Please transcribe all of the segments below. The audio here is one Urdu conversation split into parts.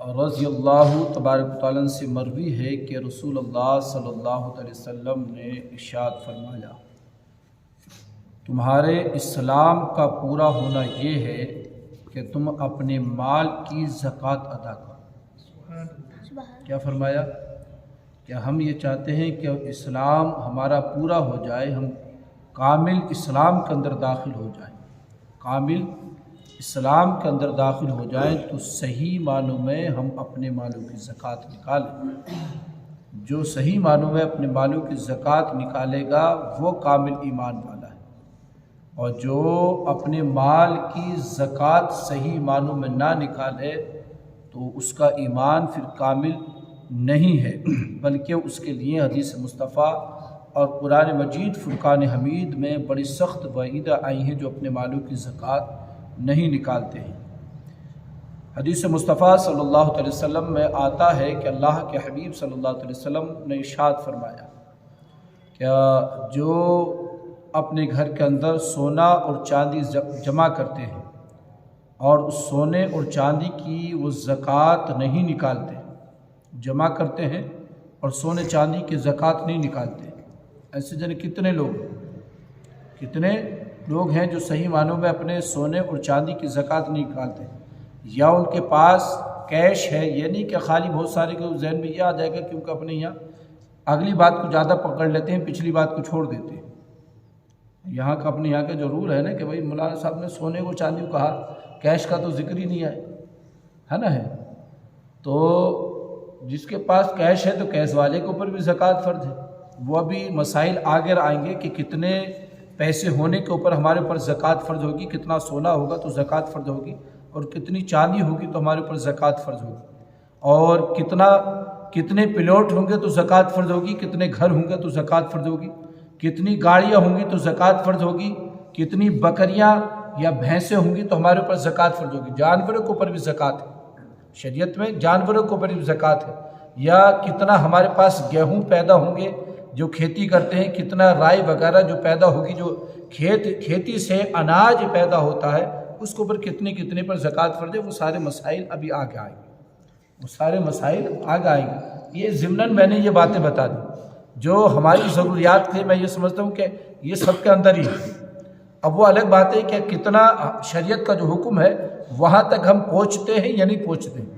رضی اللہ تبارک و تعالیٰ سے مروی ہے کہ رسول اللہ صلی اللہ علیہ وسلم نے ارشاد فرمایا، تمہارے اسلام کا پورا ہونا یہ ہے کہ تم اپنے مال کی زکوٰۃ ادا کرو۔ کیا فرمایا؟ کہ ہم یہ چاہتے ہیں کہ اسلام ہمارا پورا ہو جائے، ہم کامل اسلام کے اندر داخل ہو جائیں، کامل اسلام کے اندر داخل ہو جائیں تو صحیح معنوں میں ہم اپنے مالوں کی زکوٰۃ نکالیں۔ جو صحیح معنوں میں اپنے مالوں کی زکوٰۃ نکالے گا وہ کامل ایمان والا ہے، اور جو اپنے مال کی زکوٰۃ صحیح معنوں میں نہ نکالے تو اس کا ایمان پھر کامل نہیں ہے، بلکہ اس کے لیے حدیث مصطفیٰ اور قرآن مجید فرقان حمید میں بڑی سخت وعیدیں آئی ہیں جو اپنے مالوں کی زکوٰۃ نہیں نکالتے ہیں۔ حدیث مصطفیٰ صلی اللہ علیہ وسلم میں آتا ہے کہ اللہ کے حبیب صلی اللہ علیہ وسلم نے ارشاد فرمایا کہ جو اپنے گھر کے اندر سونا اور چاندی جمع کرتے ہیں اور اس سونے اور چاندی کی وہ زکوٰۃ نہیں نکالتے، جمع کرتے ہیں اور سونے چاندی کی زکوٰۃ نہیں نکالتے، ایسے جن کتنے لوگ ہیں جو صحیح معنوں میں اپنے سونے اور چاندی کی زکوٰۃ نہیں نکالتے، یا ان کے پاس کیش ہے، یہ نہیں کہ خالی بہت سارے کے ذہن میں یہ آ جائے گا کیونکہ اپنے یہاں اگلی بات کو زیادہ پکڑ لیتے ہیں، پچھلی بات کو چھوڑ دیتے ہیں۔ یہاں کا اپنے یہاں کا جو رول ہے نا کہ بھائی مولانا صاحب نے سونے کو چاندی کو کہا، کیش کا تو ذکر ہی نہیں ہے نا ہے، تو جس کے پاس کیش ہے تو کیش والے کے اوپر بھی زکوٰۃ فرض ہے۔ وہ ابھی مسائل آگے آئیں گے کہ کتنے پیسے ہونے کے اوپر ہمارے اوپر زکوٰۃ فرض ہوگی، کتنا سونا ہوگا تو زکوٰۃ فرض ہوگی، اور کتنی چاندی ہوگی تو ہمارے اوپر زکوٰۃ فرض ہوگی، اور کتنے پلاٹ ہوں گے تو زکوٰۃ فرض ہوگی، کتنے گھر ہوں گے تو زکوٰۃ فرض ہوگی، کتنی گاڑیاں ہوں گی تو زکوٰۃ فرض ہوگی، کتنی بکریاں یا بھینسیں ہوں گی تو ہمارے اوپر زکوٰۃ فرض ہوگی۔ جانوروں کے اوپر بھی زکوٰۃ ہے، شریعت میں جانوروں کے اوپر بھی زکوٰۃ ہے، یا کتنا ہمارے پاس گیہوں پیدا ہوں گے جو کھیتی کرتے ہیں، کتنا رائی وغیرہ جو پیدا ہوگی، جو کھیتی سے اناج پیدا ہوتا ہے اس کے اوپر کتنے پر زکوٰۃ فرض ہے، وہ سارے مسائل ابھی آگے آئیں گے، یہ ضمناً میں نے یہ باتیں بتا دی جو ہماری ضروریات تھے۔ میں یہ سمجھتا ہوں کہ یہ سب کے اندر ہی ہے۔ اب وہ الگ بات ہے کہ کتنا شریعت کا جو حکم ہے وہاں تک ہم پہنچتے ہیں یا نہیں پہنچتے ہیں۔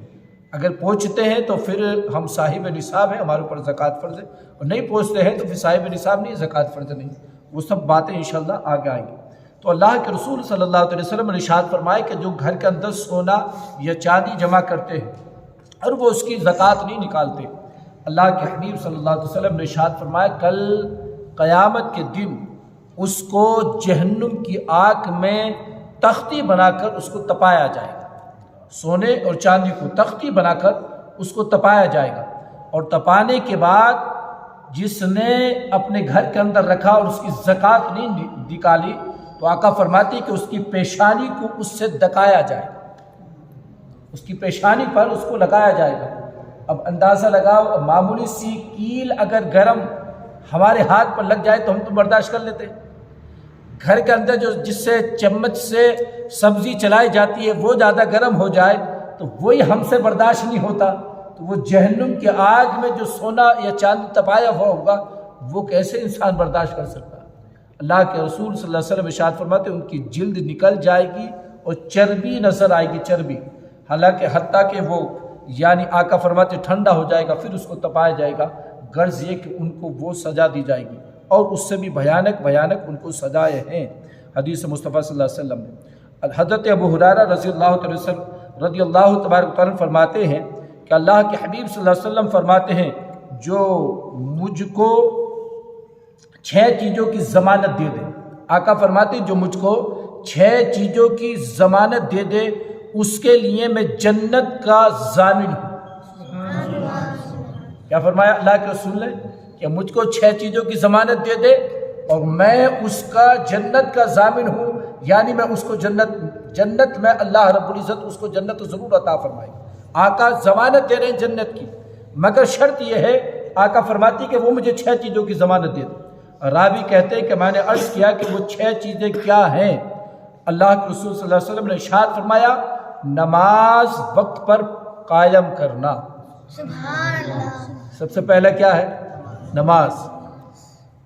اگر پہنچتے ہیں تو پھر ہم صاحب نصاب ہیں، ہمارے اوپر زکوٰۃ فرض ہے، اور نہیں پہنچتے ہیں تو پھر صاحب نصاب نہیں، زکوٰۃ فرض نہیں۔ وہ سب باتیں انشاءاللہ آگے آئیں گی۔ تو اللہ کے رسول صلی اللہ علیہ وسلم نے ارشاد فرمایا کہ جو گھر کے اندر سونا یا چاندی جمع کرتے ہیں اور وہ اس کی زکوٰۃ نہیں نکالتے، اللہ کے حبیب صلی اللہ علیہ وسلم نے ارشاد فرمایا کل قیامت کے دن اس کو جہنم کی آگ میں تختی بنا کر اس کو تپایا جائے گا۔ سونے اور چاندی کو تختی بنا کر اس کو تپایا جائے گا، اور تپانے کے بعد جس نے اپنے گھر کے اندر رکھا اور اس کی زکوٰۃ نہیں نکالی تو آقا فرماتی کہ اس کی پیشانی کو اس سے دکایا جائے گا، اس کی پیشانی پر اس کو لگایا جائے گا۔ اب اندازہ لگاؤ، معمولی سی کیل اگر گرم ہمارے ہاتھ پر لگ جائے تو ہم تو برداشت کر لیتے ہیں، گھر کے اندر جس سے چمچ سے سبزی چلائی جاتی ہے وہ زیادہ گرم ہو جائے تو وہی ہم سے برداشت نہیں ہوتا، تو وہ جہنم کی آگ میں جو سونا یا چاندی تپایا ہوا ہوگا وہ کیسے انسان برداشت کر سکتا ہے؟ اللہ کے رسول صلی اللہ علیہ وسلم ارشاد فرماتے ان کی جلد نکل جائے گی اور چربی نظر آئے گی، چربی، حالانکہ حتیٰ کہ وہ یعنی آقا فرماتے ٹھنڈا ہو جائے گا، پھر اس کو تپایا جائے گا، غرض یہ کہ ان کو وہ سزا دی جائے گی، اور اس سے بھی بھیانک ان کو سزائیں ہیں۔ حدیث مصطفیٰ صلی اللہ علیہ وسلم نے حضرت ابو ہریرہ رضی اللہ تبارک تعالیٰ فرماتے ہیں کہ اللہ کے حبیب صلی اللہ علیہ وسلم فرماتے ہیں جو مجھ کو 6 چیزوں کی ضمانت دے دے، آقا فرماتے ہیں جو مجھ کو 6 چیزوں کی ضمانت دے دے اس کے لیے میں جنت کا ضامن ہوں۔ کیا فرمایا اللہ کے رسول نے کہ مجھ کو 6 چیزوں کی ضمانت دے دے اور میں اس کا جنت کا ضامن ہوں، یعنی میں اس کو جنت میں اللہ رب العزت اس کو جنت ضرور عطا فرمائے۔ آقا ضمانت دے رہے ہیں جنت کی، مگر شرط یہ ہے آقا فرماتی کہ وہ مجھے 6 چیزوں کی ضمانت دے دے۔ راوی کہتے ہیں کہ میں نے عرض کیا کہ وہ 6 چیزیں کیا ہیں؟ اللہ کے رسول صلی اللہ علیہ وسلم نے ارشاد فرمایا نماز وقت پر قائم کرنا۔ سبحان اللہ۔ سب سے پہلا کیا ہے؟ نماز۔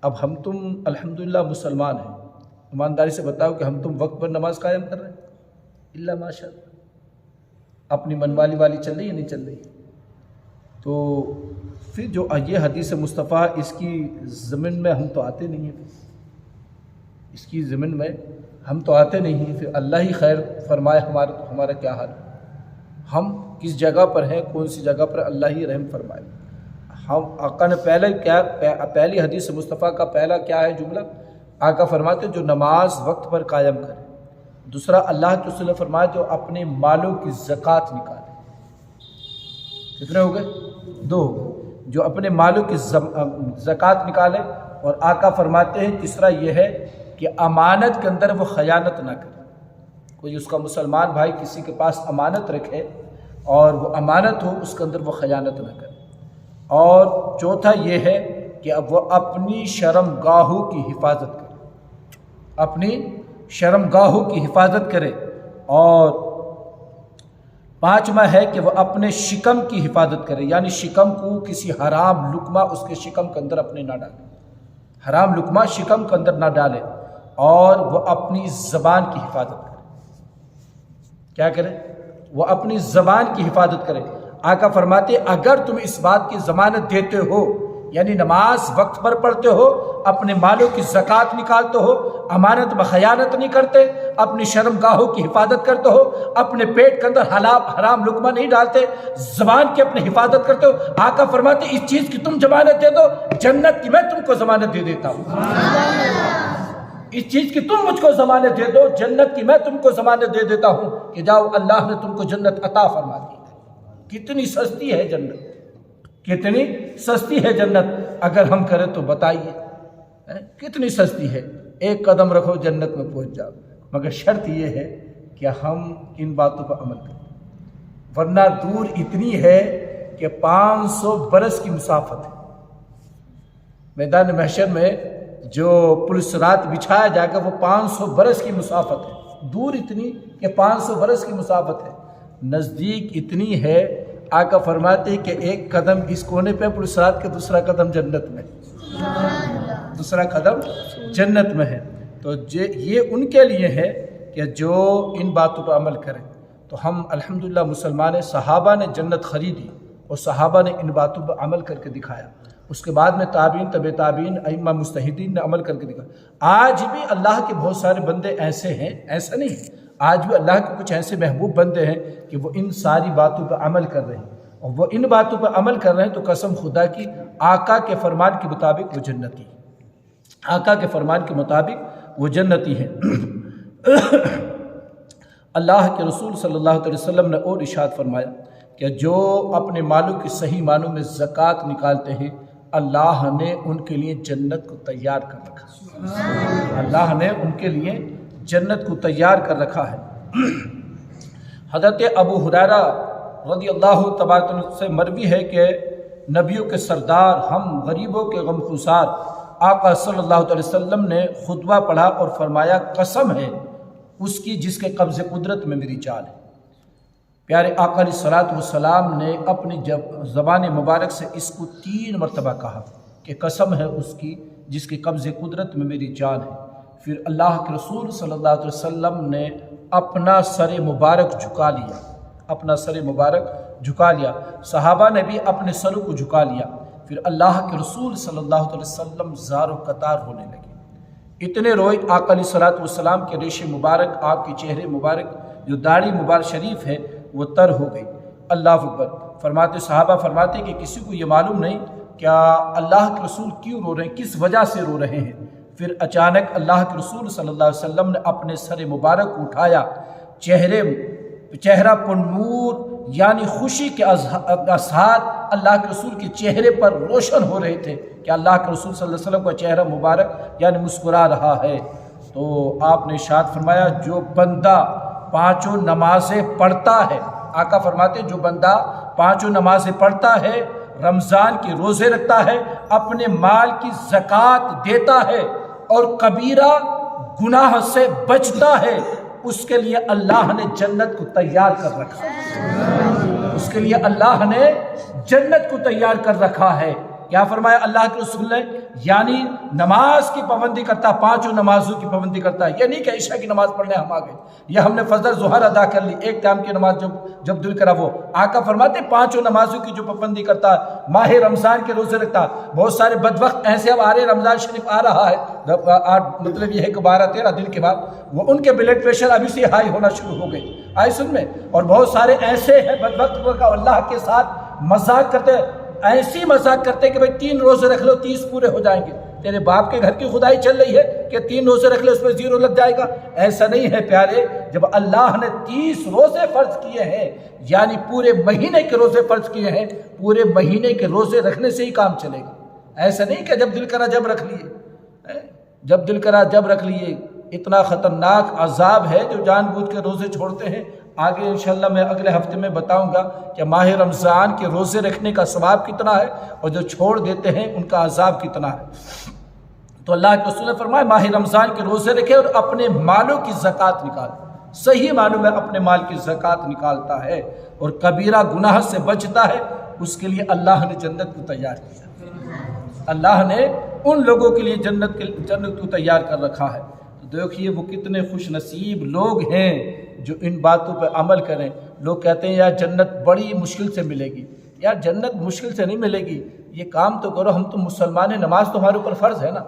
اب ہم تم الحمدللہ مسلمان ہیں، ایمانداری سے بتاؤ کہ ہم تم وقت پر نماز قائم کر رہے ہیں؟ اللہ ماشاء اللہ۔ اپنی منوالی والی چل رہی ہے نہیں چل رہی؟ تو پھر جو یہ حدیث مصطفیٰ اس کی ضمن میں ہم تو آتے نہیں ہیں، اس کی ضمن میں ہم تو آتے نہیں ہیں، پھر اللہ ہی خیر فرمائے ہمارا کیا حال ہے۔ ہم کس جگہ پر ہیں، کون سی جگہ پر، اللہ ہی رحم فرمائے۔ ہم آقا نے پہلی حدیث مصطفیٰ کا پہلا کیا ہے جملہ؟ آقا فرماتے جو نماز وقت پر قائم کرے۔ دوسرا اللہ کے رسول نے فرمایا جو اپنے مالوں کی زکوٰۃ نکالے۔ کتنے ہو گئے؟ 2 ہو گئے، جو اپنے مالوں کی زکوٰۃ نکالے۔ اور آقا فرماتے ہیں تیسرا یہ ہے کہ امانت کے اندر وہ خیانت نہ کرے۔ کوئی اس کا مسلمان بھائی کسی کے پاس امانت رکھے اور وہ امانت ہو، اس کے اندر وہ خیانت نہ کرے۔ اور چوتھا یہ ہے کہ اب وہ اپنی شرم گاہوں کی حفاظت کرے، اپنی شرم گاہوں کی حفاظت کرے۔ اور پانچواں ہے کہ وہ اپنے شکم کی حفاظت کرے، یعنی شکم کو کسی حرام لقمہ اس کے شکم کے اندر اپنے نہ ڈالے، حرام لقمہ شکم کے اندر نہ ڈالے۔ اور وہ اپنی زبان کی حفاظت کرے۔ کیا کرے؟ وہ اپنی زبان کی حفاظت کرے۔ آقا فرماتے اگر تم اس بات کی ضمانت دیتے ہو، یعنی نماز وقت پر پڑھتے ہو، اپنے مالوں کی زکوٰۃ نکالتے ہو، امانت میں خیانت نہیں کرتے، اپنی شرم گاہوں کی حفاظت کرتے ہو، اپنے پیٹ کے اندر حرام لقمہ نہیں ڈالتے، زبان کی اپنی حفاظت کرتے ہو، آقا فرماتے اس چیز کی تم ضمانت دے دو، جنت کی میں تم کو ضمانت دے دیتا ہوں۔ اس چیز کی تم مجھ کو ضمانت دے دو، جنت کی میں تم کو ضمانت دے دیتا ہوں کہ جاؤ اللہ نے تم کو جنت عطا فرما دی۔ کتنی سستی ہے جنت، کتنی سستی ہے جنت، اگر ہم کریں تو بتائیے کتنی سستی ہے۔ ایک قدم رکھو جنت میں پہنچ جاؤ، مگر شرط یہ ہے کہ ہم ان باتوں پر عمل کریں، ورنہ دور اتنی ہے کہ 500 برس کی مسافت ہے۔ میدان محشر میں جو پل صراط بچھایا جائے گا وہ 500 برس کی مسافت ہے، دور اتنی کہ 500 برس کی مسافت ہے، نزدیک اتنی ہے۔ آقا فرماتے کہ ایک قدم اس کونے پہ پل صراط کے، دوسرا قدم جنت میں، دوسرا قدم جنت میں ہے۔ تو یہ ان کے لیے ہے کہ جو ان باتوں پر عمل کریں۔ تو ہم الحمدللہ مسلمان ہیں، صحابہ نے جنت خریدی اور صحابہ نے ان باتوں پر عمل کر کے دکھایا، اس کے بعد میں تابعین، طب تابعین، ائمہ مجتہدین نے عمل کر کے دکھایا۔ آج بھی اللہ کے بہت سارے بندے ایسے ہیں، ایسا نہیں ہے، آج بھی اللہ کے کچھ ایسے محبوب بندے ہیں کہ وہ ان ساری باتوں پر عمل کر رہے ہیں، اور وہ ان باتوں پر عمل کر رہے ہیں تو قسم خدا کی آقا کے فرمان کے مطابق وہ جنتی، آقا کے فرمان کے مطابق وہ جنتی ہیں۔ اللہ کے رسول صلی اللہ علیہ وسلم نے اور ارشاد فرمایا کہ جو اپنے مالوں کی صحیح معنوں میں زکوٰۃ نکالتے ہیں اللہ نے ان کے لیے جنت کو تیار کر رکھا، اللہ نے ان کے لیے جنت کو تیار کر رکھا ہے۔ حضرت ابو ہریرہ رضی اللہ تبارک عنہ سے مروی ہے کہ نبیوں کے سردار، ہم غریبوں کے غمخوار آقا صلی اللہ علیہ وسلم نے خطبہ پڑھا اور فرمایا قسم ہے اس کی جس کے قبض قدرت میں میری جان ہے۔ پیارے آقا علیہ الصلوۃ والسلام نے اپنی زبان مبارک سے اس کو 3 مرتبہ کہا کہ قسم ہے اس کی جس کے قبض قدرت میں میری جان ہے۔ پھر اللہ کے رسول صلی اللہ علیہ وسلم نے اپنا سر مبارک جھکا لیا، اپنا سر مبارک جھکا لیا، صحابہ نے بھی اپنے سروں کو جھکا لیا۔ پھر اللہ کے رسول صلی اللہ علیہ وسلم زار و قطار ہونے لگے، اتنے روئے آقا علیہ الصلوۃ والسلام کے ریش مبارک، آپ کے چہرے مبارک جو داڑھی مبارک شریف ہے وہ تر ہو گئی۔ اللہ اکبر۔ فرماتے صحابہ فرماتے کہ کسی کو یہ معلوم نہیں کیا اللہ کے رسول کیوں رو رہے ہیں، کس وجہ سے رو رہے ہیں۔ پھر اچانک اللہ کے رسول صلی اللہ علیہ وسلم نے اپنے سر مبارک کو اٹھایا، چہرہ پر نور یعنی خوشی کے اثرات اللہ کے رسول کے چہرے پر روشن ہو رہے تھے کہ اللہ کے رسول صلی اللہ علیہ وسلم کا چہرہ مبارک یعنی مسکرا رہا ہے۔ تو آپ نے ارشاد فرمایا جو بندہ 5 نمازیں پڑھتا ہے، آقا فرماتے جو بندہ 5 نمازیں پڑھتا ہے، رمضان کے روزے رکھتا ہے، اپنے مال کی زکوٰۃ دیتا ہے اور کبیرہ گناہ سے بچتا ہے، اس کے لیے اللہ نے جنت کو تیار کر رکھا۔ اس اس کے لیے اللہ نے جنت کو تیار کر رکھا ہے۔ کیا فرمایا اللہ کے رسول نے؟ یعنی نماز کی پابندی کرتا، 5 نمازوں کی پابندی کرتا ہے۔ یہ نہیں کہ عشاء کی نماز پڑھنے ہم آ گئے یا ہم نے فجر ظہر ادا کر لی، ایک ٹائم کی نماز جب دل کرا وہ۔ آقا فرماتے 5 نمازوں کی جو پابندی کرتا، ماہ رمضان کے روزے رکھتا۔ بہت سارے بدبخت ایسے اب آ رہے، رمضان شریف آ رہا ہے، مطلب یہ ہے کہ 12-13 دن کے بعد وہ ان کے بلڈ پریشر ابھی سے ہائی ہونا شروع ہو گئی، آئی سن میں۔ اور بہت سارے ایسے ہیں بدبخت کا اللہ کے ساتھ مذاق کرتے، ایسی مذاق کرتے کہ بھئی 3 روزے رکھ لو 30 پورے ہو جائیں گے۔ تیرے باپ کے گھر کی خدائی چل رہی ہے کہ 3 روزے رکھ لے اس میں 0 لگ جائے گا؟ ایسا نہیں ہے پیارے۔ جب اللہ نے 30 روزے فرض کیے ہیں، یعنی پورے مہینے کے روزے فرض کیے ہیں، پورے مہینے کے روزے رکھنے سے ہی کام چلے گا۔ ایسا نہیں کہ جب دل کرا جب رکھ لیے، جب دل کرا جب رکھ لیے۔ اتنا خطرناک عذاب ہے جو جان بوجھ کے روزے چھوڑتے ہیں۔ آگے انشاءاللہ میں اگلے ہفتے میں بتاؤں گا کہ ماہ رمضان کے روزے رکھنے کا ثواب کتنا ہے اور جو چھوڑ دیتے ہیں ان کا عذاب کتنا ہے۔ تو اللہ کے رسول نے فرمایا ماہ رمضان کے روزے رکھے اور اپنے مالوں کی زکوٰۃ نکال، صحیح معنوں میں اپنے مال کی زکوٰۃ نکالتا ہے اور کبیرہ گناہ سے بچتا ہے، اس کے لیے اللہ نے جنت کو تیار کیا۔ اللہ نے ان لوگوں کے لیے جنت کو تیار کر رکھا ہے۔ تو دیکھیے وہ کتنے خوش نصیب لوگ ہیں جو ان باتوں پہ عمل کریں۔ لوگ کہتے ہیں یار جنت بڑی مشکل سے ملے گی۔ یار جنت مشکل سے نہیں ملے گی، یہ کام تو کرو۔ ہم تو مسلمان ہیں، نماز تو ہمارے اوپر فرض ہے نا،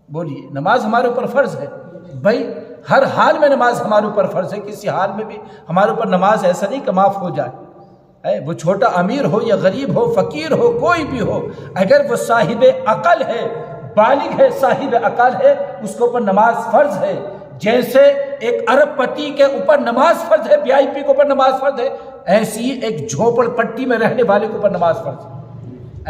بولیے نماز ہمارے اوپر فرض ہے بھائی، ہر حال میں نماز ہمارے اوپر فرض ہے۔ کسی حال میں بھی ہمارے اوپر نماز ایسا نہیں کہ معاف ہو جائے، وہ چھوٹا امیر ہو یا غریب ہو، فقیر ہو، کوئی بھی ہو، اگر وہ صاحب عقل ہے، بالغ ہے، صاحب عقل ہے، اس کے اوپر نماز فرض ہے۔ جیسے ایک ارب پتی کے اوپر نماز فرض ہے، VIP کے اوپر نماز فرض ہے، ایسی ہی ایک جھوپڑ پٹی میں رہنے والے کے اوپر نماز فرض ہے۔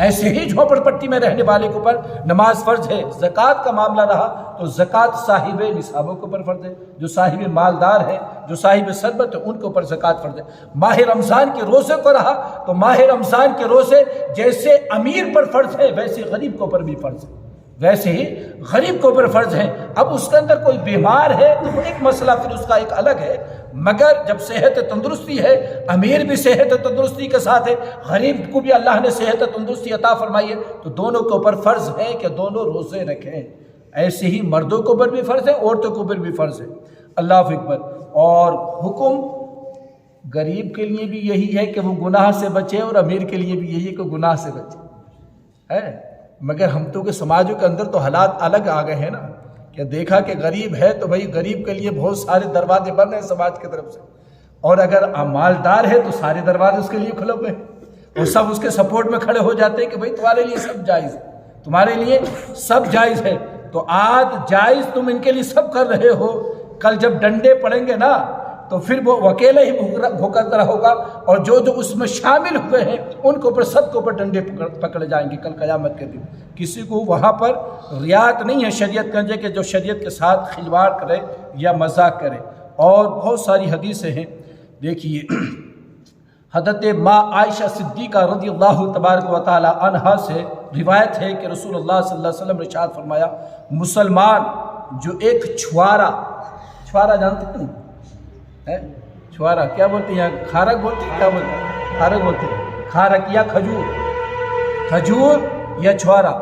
ایسے ہی جھوپڑ پٹی میں رہنے والے کے اوپر نماز فرض ہے۔ زکوٰۃ کا معاملہ رہا تو زکوٰۃ صاحب نصابوں کے اوپر فرض ہے، جو صاحب مالدار ہے، جو صاحب ثروت ہے، ان کے اوپر زکوٰۃ فرض ہے۔ ماہ رمضان کے روزے کو رہا تو ماہ رمضان کے روزے جیسے امیر پر فرض ہے ویسے غریب کے اوپر بھی فرض ہے، ویسے ہی غریب کے اوپر فرض ہے۔ اب اس کے اندر کوئی بیمار ہے تو وہ ایک مسئلہ پھر اس کا ایک الگ ہے، مگر جب صحت تندرستی ہے، امیر بھی صحت تندرستی کے ساتھ ہے، غریب کو بھی اللہ نے صحت تندرستی عطا فرمائی ہے، تو دونوں کے اوپر فرض ہے کہ دونوں روزے رکھیں۔ ایسے ہی مردوں کے اوپر بھی فرض ہے، عورتوں کے اوپر بھی فرض ہے۔ اللہ اکبر۔ اور حکم غریب کے لیے بھی یہی ہے کہ وہ گناہ سے بچے، اور امیر کے لیے بھی یہی ہے کہ گناہ سے بچے ہے۔ مگر ہم تو کہ سماجوں کے اندر تو حالات الگ آ گئے ہیں نا، کہ دیکھا کہ غریب ہے تو بھائی غریب کے لیے بہت سارے دروازے بند ہیں سماج کی طرف سے، اور اگر مالدار ہے تو سارے دروازے اس کے لیے کھلے ہوئے ہیں، اور سب اس کے سپورٹ میں کھڑے ہو جاتے ہیں کہ بھائی تمہارے لیے سب جائز ہے، تمہارے لیے سب جائز ہے۔ تو آج جائز تم ان کے لیے سب کر رہے ہو، کل جب ڈنڈے پڑیں گے نا تو پھر وہ اکیلے ہی بھوکتا رہا ہوگا، اور جو اس میں شامل ہوئے ہیں ان کے اوپر سب کے اوپر ڈنڈے پکڑے جائیں گے کل قیامت کے دن۔ کسی کو وہاں پر رعایت نہیں ہے شریعت کا کہ جو شریعت کے ساتھ کھلواڑ کرے یا مذاق کرے۔ اور بہت ساری حدیثیں ہیں، دیکھیے حضرت ماں عائشہ صدیقہ رضی اللہ تبارک و تعالی عنہا سے روایت ہے کہ رسول اللہ صلی اللہ علیہ وسلم نے ارشاد فرمایا، مسلمان جو ایک چھوارا جانتے ہیں چھوارا کیا بولتے ہیں، کھارک بولتے ہیں، کیا بولتے ہیں، کھارک بولتے ہیں، کھارک یا کھجور یا چھوارا۔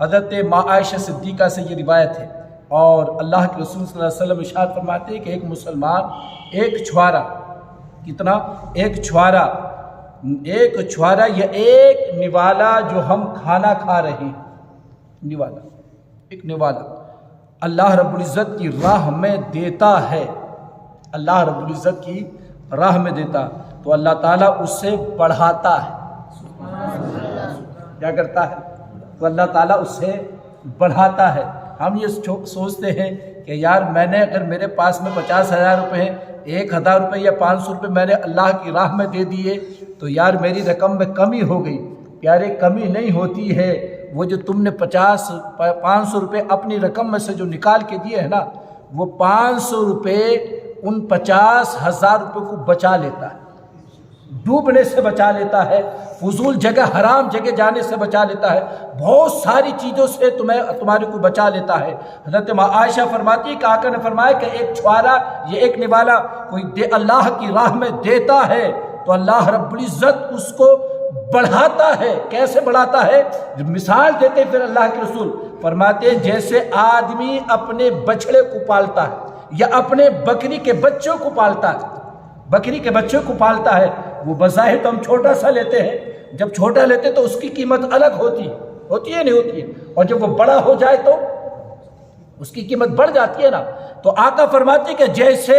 حضرت ماں عائشہ صدیقہ سے یہ روایت ہے، اور اللہ کے رسول صلی اللہ علیہ وسلم ارشاد فرماتے ہیں کہ ایک مسلمان ایک چھوارا، کتنا؟ ایک چھوارا یا ایک نوالا جو ہم کھانا کھا رہے ہیں، نوالا، ایک نوالا اللہ رب العزت کی راہ میں دیتا ہے، اللہ رب العزت کی راہ میں دیتا تو اللہ تعالیٰ اس سے بڑھاتا ہے، کیا کرتا ہے؟ تو اللہ تعالیٰ اس سے بڑھاتا ہے۔ ہم یہ سوچتے ہیں کہ یار میں نے اگر میرے پاس میں 50,000 روپے ہیں، 1,000 روپے یا 500 روپے میں نے اللہ کی راہ میں دے دیے تو یار میری رقم میں کمی ہو گئی۔ پیارے کمی نہیں ہوتی ہے، وہ جو تم نے 500 روپے اپنی رقم میں سے جو نکال کے دیے ہیں نا، وہ 500 روپے ان 50,000 روپے کو بچا لیتا ہے، ڈوبنے سے بچا لیتا ہے، فضول جگہ حرام جگہ جانے سے بچا لیتا ہے، بہت ساری چیزوں سے تمہارے کو بچا لیتا ہے۔ حضرت ماں عائشہ فرماتی ہے کہ آقا نے فرمایا کہ ایک چھوارا یہ ایک نوالا کوئی اللہ کی راہ میں دیتا ہے تو اللہ رب العزت اس کو بڑھاتا ہے۔ کیسے بڑھاتا ہے؟ مثال دیتے پھر اللہ کے رسول فرماتے ہیں جیسے آدمی اپنے بچڑے کو پالتا ہے یا اپنے بکری کے بچوں کو پالتا ہے، بکری کے بچوں کو پالتا ہے، وہ بظاہر تو ہم چھوٹا سا لیتے ہیں، جب چھوٹا لیتے تو اس کی قیمت الگ ہوتی ہے نہیں ہوتی ہے، اور جب وہ بڑا ہو جائے تو اس کی قیمت بڑھ جاتی ہے نا۔ تو آقا فرماتے ہیں کہ جیسے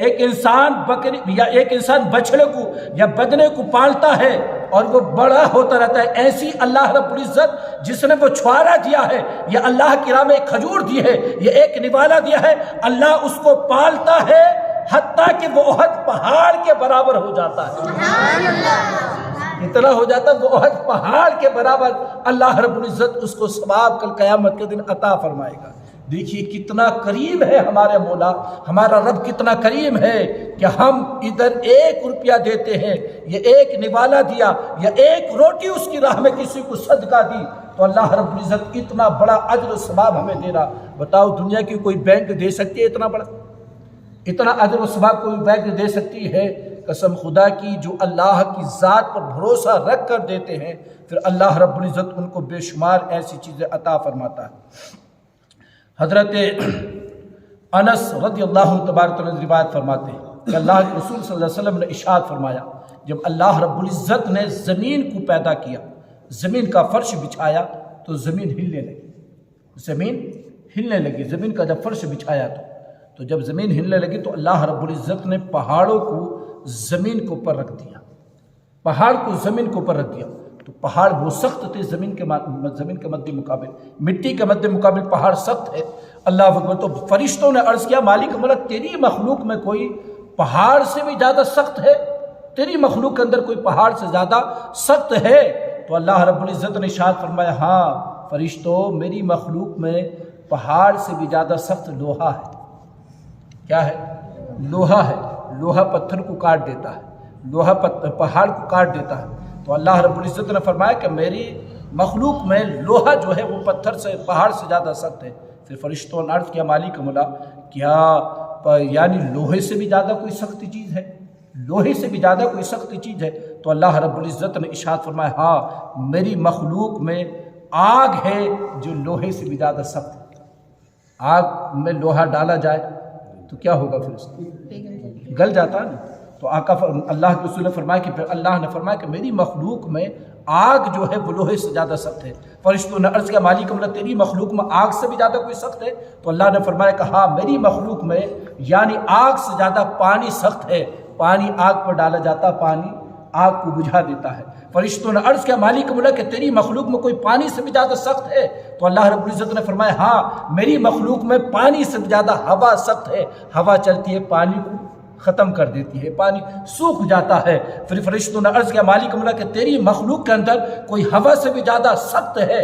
ایک انسان بکری یا ایک انسان بچڑے کو یا بدنے کو پالتا ہے اور وہ بڑا ہوتا رہتا ہے، ایسی اللہ رب العزت جس نے وہ چھوارا دیا ہے یا اللہ کی راہ میں ایک کھجور دی ہے یا ایک نوالا دیا ہے، اللہ اس کو پالتا ہے حتیٰ کہ وہ احد پہاڑ کے برابر ہو جاتا ہے۔ اتنا ہو جاتا ہے وہ احد پہاڑ کے برابر اللہ رب العزت اس کو ثواب کل قیامت کے دن عطا فرمائے گا۔ دیکھیے کتنا کریم ہے ہمارے مولا، ہمارا رب کتنا کریم ہے کہ ہم ادھر 1 روپیہ دیتے ہیں یا ایک نوالا دیا یا ایک روٹی اس کی راہ میں کسی کو صدقہ دی تو اللہ رب العزت اتنا بڑا اجر و ثواب ہمیں دے رہا۔ بتاؤ دنیا کی کوئی بینک دے سکتی ہے اتنا بڑا؟ اتنا اجر و ثواب کوئی بینک دے سکتی ہے؟ قسم خدا کی جو اللہ کی ذات پر بھروسہ رکھ کر دیتے ہیں پھر اللہ رب العزت ان کو بے شمار ایسی چیزیں عطا فرماتا ہے۔ حضرت انس رضی اللہ تبارک عنہ روایت فرماتے ہیں کہ اللہ کے رسول صلی اللہ علیہ وسلم نے ارشاد فرمایا جب اللہ رب العزت نے زمین کو پیدا کیا، زمین کا فرش بچھایا تو زمین ہلنے لگی، زمین ہلنے لگی۔ زمین کا جب فرش بچھایا تو جب زمین ہلنے لگی تو اللہ رب العزت نے پہاڑوں کو زمین کے اوپر رکھ دیا، پہاڑ کو زمین کے اوپر رکھ دیا تو پہاڑ وہ سخت تھے زمین کے مد مقابل، مٹی کے مد مقابل پہاڑ سخت ہے۔ اللہ اکبر۔ تو فرشتوں نے عرض کیا مالک ملک تیری مخلوق میں کوئی پہاڑ سے بھی زیادہ سخت ہے؟ تیری مخلوق کے اندر کوئی پہاڑ سے زیادہ سخت ہے؟ تو اللہ رب العزت نے ارشاد فرمایا ہاں فرشتوں میری مخلوق میں پہاڑ سے بھی زیادہ سخت لوہا ہے۔ کیا ہے؟ لوہا ہے۔ لوہا پتھر کو کاٹ دیتا ہے، لوہا پہاڑ کو کاٹ دیتا ہے۔ تو اللہ رب العزت نے فرمایا کہ میری مخلوق میں لوہا جو ہے وہ پتھر سے پہاڑ سے زیادہ سخت ہے۔ پھر فرشتوں نے عرض کیا مالک مولا کیا یعنی لوہے سے بھی زیادہ کوئی سخت چیز ہے؟ لوہے سے بھی زیادہ کوئی سخت چیز ہے؟ تو اللہ رب العزت نے ارشاد فرمایا ہاں میری مخلوق میں آگ ہے جو لوہے سے بھی زیادہ سخت ہے۔ آگ میں لوہا ڈالا جائے تو کیا ہوگا؟ پھر اس کو گل جاتا ہے نا۔ تو آقا اللہ کے رسول نے فرمایا کہ پھر اللہ نے فرمایا کہ میری مخلوق میں آگ جو ہے وہ لوہے سے زیادہ سخت ہے۔ فرشتوں نے عرض کیا مالک مولا تیری مخلوق میں آگ سے بھی زیادہ کوئی سخت ہے؟ تو اللہ نے فرمایا کہ ہاں میری مخلوق میں یعنی آگ سے زیادہ پانی سخت ہے، پانی آگ پر ڈالا جاتا پانی آگ کو بجھا دیتا ہے۔ فرشتوں نے عرض کیا مالک مولا کہ تیری مخلوق میں کوئی پانی سے بھی زیادہ سخت ہے؟ تو اللہ رب العزت نے فرمایا ہاں میری مخلوق میں پانی سے زیادہ ہوا سخت ہے، ہوا چلتی ہے پانی کو ختم کر دیتی ہے، پانی سوکھ جاتا ہے۔ پھر فرشتوں نے عرض کیا مالک مولا کہ تیری مخلوق کے اندر کوئی ہوا سے بھی زیادہ سخت ہے،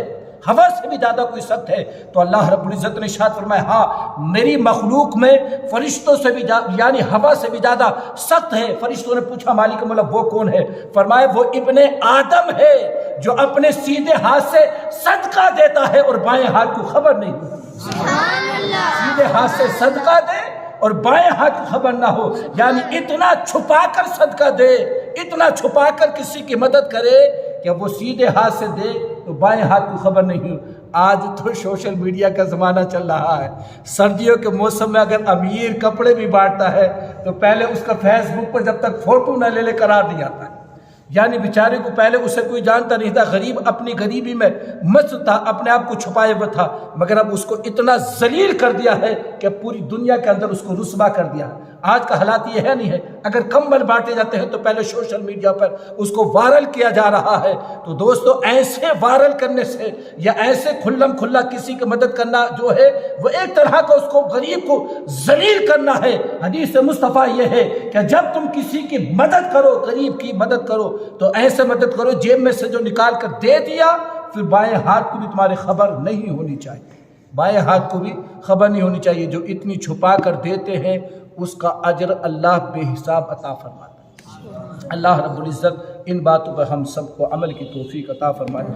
ہوا سے بھی زیادہ کوئی سخت ہے؟ تو اللہ رب العزت نے ارشاد فرمایا ہاں میری مخلوق میں فرشتوں سے بھی یعنی ہوا سے بھی زیادہ سخت ہے۔ فرشتوں نے پوچھا مالک مولا وہ کون ہے؟ فرمایا وہ ابن آدم ہے جو اپنے سیدھے ہاتھ سے صدقہ دیتا ہے اور بائیں ہاتھ کو خبر نہیں ہوتی۔ سبحان اللہ۔ سیدھے ہاتھ سے صدقہ دے اور بائیں ہاتھ کو خبر نہ ہو، یعنی اتنا چھپا کر صدقہ دے، اتنا چھپا کر کسی کی مدد کرے کہ وہ سیدھے ہاتھ سے دے تو بائیں ہاتھ کو خبر نہیں ہو۔ آج تو سوشل میڈیا کا زمانہ چل رہا ہے، سردیوں کے موسم میں اگر امیر کپڑے بھی بانٹتا ہے تو پہلے اس کا فیس بک پر جب تک فوٹو نہ لے قرار نہیں آتا ہے، یعنی بیچارے کو پہلے اسے کوئی جانتا نہیں تھا، غریب اپنی غریبی میں مست تھا، اپنے آپ کو چھپائے ہوا تھا، مگر اب اس کو اتنا ذلیل کر دیا ہے کہ پوری دنیا کے اندر اس کو رسوا کر دیا۔ آج کا حالات یہ ہے نہیں ہے، اگر کمبل بانٹے جاتے ہیں تو پہلے سوشل میڈیا پر اس کو وائرل کیا جا رہا ہے۔ تو دوستو ایسے وائرل کرنے سے یا ایسے کھلم کھلا کسی کی مدد کرنا جو ہے وہ ایک طرح کا اس کو غریب کو ذلیل کرنا ہے۔ حدیث مصطفیٰ یہ ہے کہ جب تم کسی کی مدد کرو، غریب کی مدد کرو تو ایسے مدد کرو جیب میں سے جو نکال کر دے دیا، پھر بائیں ہاتھ کو بھی تمہاری خبر نہیں ہونی چاہیے، بائیں ہاتھ کو بھی خبر نہیں ہونی چاہیے۔ جو اتنی چھپا کر دیتے ہیں اس کا اجر اللہ بے حساب عطا فرماتا ہے۔ اللہ رب العزت ان باتوں پر ہم سب کو عمل کی توفیق عطا فرمائے۔